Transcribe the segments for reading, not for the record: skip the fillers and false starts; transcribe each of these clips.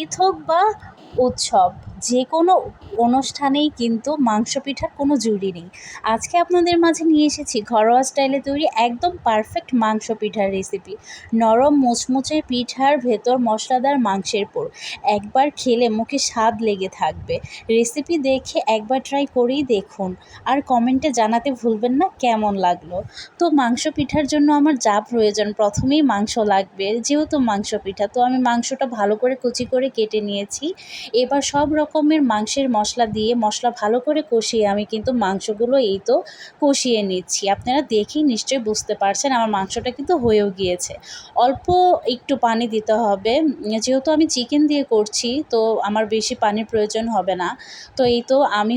ঈদ হোক বা উৎসব, যে কোনো অনুষ্ঠানেই কিন্তু মাংস পিঠার কোনো জুড়ি নেই। আজকে আপনাদের মাঝে নিয়ে এসেছি ঘরোয়া স্টাইলে তৈরি একদম পারফেক্ট মাংস পিঠার রেসিপি। নরম মুচমুচে পিঠার ভেতর মশলাদার মাংসের পুর। একবার খেলে মুখে স্বাদ লেগে থাকবে। রেসিপি দেখে একবার ট্রাই করেই দেখুন, আর কমেন্টে জানাতে ভুলবেন না কেমন লাগলো। তো মাংস পিঠার জন্য আমার যা প্রয়োজন, প্রথমেই মাংস লাগবে, যেহেতু মাংস পিঠা, তো আমি মাংসটা ভালো করে কুচি করে কেটে নিয়েছি। এবার সব রকমের মাংসের মশলা দিয়ে মশলা ভালো করে কষিয়ে আমি কিন্তু মাংসগুলো এই তো কষিয়ে নিচ্ছি। আপনারা দেখেই নিশ্চয়ই বুঝতে পারছেন আমার মাংসটা কিন্তু হয়েও গিয়েছে। অল্প একটু পানি দিতে হবে, যেহেতু আমি চিকেন দিয়ে করছি তো আমার বেশি পানির প্রয়োজন হবে না। তো এই তো আমি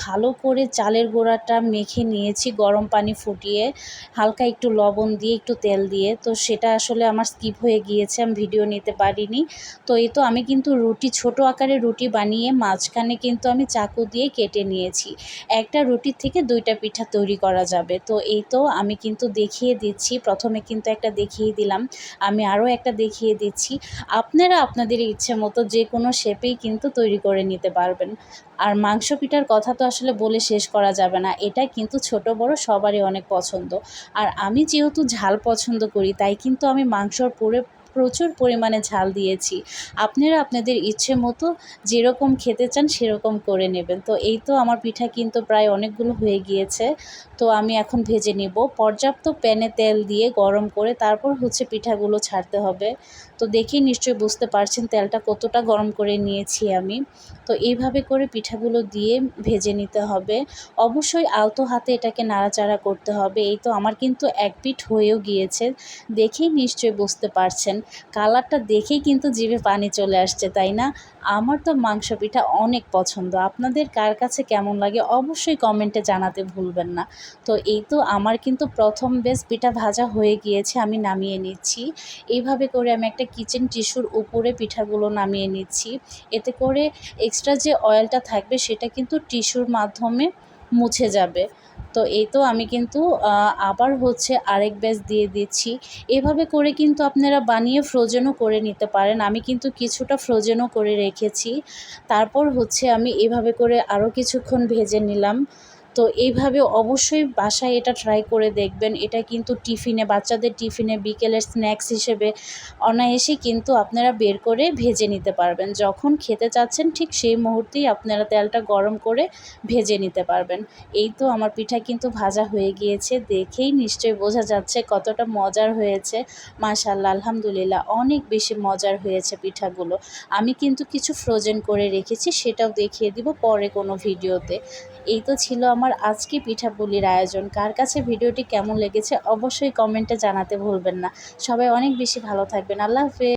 ভালো করে চালের গুঁড়াটা মেখে নিয়েছি গরম পানি ফুটিয়ে, হালকা একটু লবণ দিয়ে একটু তেল দিয়ে। তো সেটা আসলে আমার স্কিপ হয়ে গিয়েছে, আমি ভিডিও নিতে পারিনি। তো এই তো আমি কিন্তু ছোট আকারের রুটি বানিয়ে মাঝখানে কিন্তু আমি চাকু দিয়ে কেটে নিয়েছি। একটা রুটির থেকে 2টা পিঠা তৈরি করা যাবে। তো এই তো আমি কিন্তু দেখিয়ে দিচ্ছি, প্রথমে কিন্তু একটা দেখিয়ে দিলাম, আমি আরও একটা দেখিয়ে দিচ্ছি। আপনারা আপনাদের ইচ্ছে মতো যে কোনো শেপেই কিন্তু তৈরি করে নিতে পারবেন। আর মাংস পিঠার কথা তো আসলে বলে শেষ করা যাবে না, এটা কিন্তু ছোট বড় সবারই অনেক পছন্দ। আর আমি যেহেতু ঝাল পছন্দ করি, তাই কিন্তু আমি মাংসর পুরে প্রচুর পরিমাণে ঝাল দিয়েছি। আপনারা আপনাদের ইচ্ছে মতো যেরকম খেতে চান সেরকম করে নেবেন। তো এই তো আমার পিঠা কিন্তু প্রায় অনেকগুলো হয়ে গিয়েছে। তো আমি এখন ভেজে নিব। পর্যাপ্ত প্যানে তেল দিয়ে গরম করে তারপর পিঠাগুলো ছাড়তে হবে। তো দেখেই নিশ্চয়ই বুঝতে পারছেন তেলটা কতটা গরম করে নিয়েছি আমি। তো এইভাবে করে পিঠাগুলো দিয়ে ভেজে নিতে হবে। অবশ্যই আলতো হাতে এটাকে নাড়াচাড়া করতে হবে। এই তো আমার কিন্তু এক পিঠ হয়েও গিয়েছে, দেখেই নিশ্চয়ই বুঝতে পারছেন। কালারটা দেখেই কিন্তু জিভে পানি চলে আসছে, তাই না? আমার তো মাংস পিঠা অনেক পছন্দ। আপনাদের কার কাছে কেমন লাগে অবশ্যই কমেন্টে জানাতে ভুলবেন না। তো এই তো আমার কিন্তু প্রথম বেশ পিঠা ভাজা হয়ে গিয়েছে, আমি নামিয়ে নিচ্ছি। এইভাবে করে আমি একটা কিচেন টিস্যুর উপরে পিঠাগুলো নামিয়ে নিচ্ছি। এতে করে এক্সট্রা যে অয়েলটা থাকবে সেটা কিন্তু টিস্যুর মাধ্যমে মুছে যাবে। তো এই তো আমি কিন্তু আবার আরেক ব্যাচ দিয়ে দিচ্ছি। এভাবে করে কিন্তু আপনারা বানিয়ে ফ্রোজেনও করে নিতে পারেন। আমি কিন্তু কিছুটা ফ্রোজেনও করে রেখেছি। তারপর আমি এভাবে করে আরও কিছুক্ষণ ভেজে নিলাম। তো এইভাবে অবশ্যই বাসায় এটা ট্রাই করে দেখবেন। এটা কিন্তু বাচ্চাদের টিফিনে বিকেলের স্ন্যাক্স হিসেবে অনায়াসেই কিন্তু আপনারা বের করে ভেজে নিতে পারবেন। যখন খেতে চাচ্ছেন ঠিক সেই মুহূর্তেই আপনারা তেলটা গরম করে ভেজে নিতে পারবেন। এই তো আমার পিঠা কিন্তু ভাজা হয়ে গিয়েছে, দেখেই নিশ্চয়ই বোঝা যাচ্ছে কতটা মজার হয়েছে। মাশাআল্লাহ, আলহামদুলিল্লাহ, অনেক বেশি মজার হয়েছে পিঠাগুলো। আমি কিন্তু কিছু ফ্রোজেন করে রেখেছি, সেটাও দেখিয়ে দিব পরে কোনো ভিডিওতে। এই তো ছিল আমার আজকে পিঠাপুলির আয়োজন। কার কাছে ভিডিওটি কেমন লেগেছে অবশ্যই কমেন্টে জানাতে ভুলবেন না। সবাই অনেক বেশি ভালো থাকবেন। আল্লাহ হাফেজ।